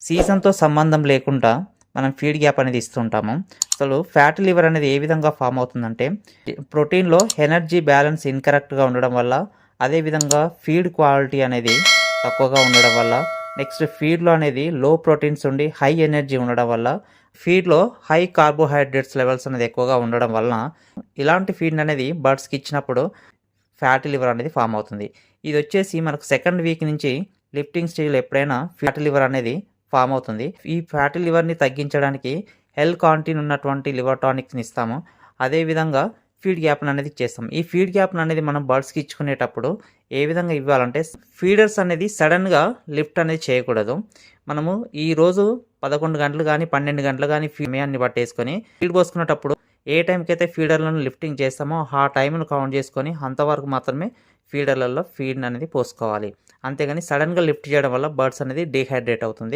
సీజన్‌తో సంబంధం లేకుండా మనం ఫీడ్ గ్యాప్ అనేది ఇస్తుంటాము. అసలు ఫ్యాటీ లివర్ అనేది ఏ విధంగా ఫామ్ అవుతుందంటే, ప్రోటీన్‌లో ఎనర్జీ బ్యాలెన్స్ ఇన్‌కరెక్ట్‌గా ఉండడం వల్ల, అదేవిధంగా ఫీడ్ క్వాలిటీ అనేది తక్కువగా ఉండడం వల్ల, నెక్స్ట్ ఫీడ్‌లో అనేది లో ప్రోటీన్స్ ఉండి హై ఎనర్జీ ఉండడం వల్ల, ఫీడ్‌లో హై కార్బోహైడ్రేట్స్ లెవెల్స్ అనేది ఎక్కువగా ఉండడం వలన, ఇలాంటి ఫీడ్ అనేది బర్డ్స్‌కి ఇచ్చినప్పుడు ఫ్యాటీ లివర్ అనేది ఫామ్ అవుతుంది. ఇదొచ్చేసి మనకు సెకండ్ వీక్ నుంచి లిఫ్టింగ్ స్టేజ్‌లో ఎప్పుడైనా ఫ్యాటీ లివర్ అనేది ఫామ్ అవుతుంది. ఈ ఫ్యాటీ లివర్‌ని తగ్గించడానికి ఎల్ కార్నిటిన్ ఉన్నటువంటి లివర్ టానిక్స్‌ని ఇస్తాము. అదేవిధంగా ఫీడ్ గ్యాప్‌ని అనేది ఇచ్చేస్తాం. ఈ ఫీడ్ గ్యాప్‌ని అనేది మనం బర్డ్స్‌కి ఇచ్చుకునేటప్పుడు ఏ విధంగా ఇవ్వాలంటే, ఫీడర్స్ అనేది సడెన్‌గా లిఫ్ట్ అనేది చేయకూడదు. మనము ఈరోజు 11 గంటలు గానీ, 12 గంటలు గానీ సమయాన్ని పట్టేసుకొని ఫీడ్ పోసుకునేటప్పుడు ఏ టైంకైతే ఫీడర్‌లను లిఫ్టింగ్ చేస్తామో ఆ టైంను కౌంట్ చేసుకొని అంతవరకు మాత్రమే ఫీడర్‌లలో ఫీడ్‌ని అనేది పోసుకోవాలి. అంతేగాని సడెన్‌గా లిఫ్ట్ చేయడం వల్ల బర్డ్స్ అనేది డీహైడ్రేట్ అవుతుంది.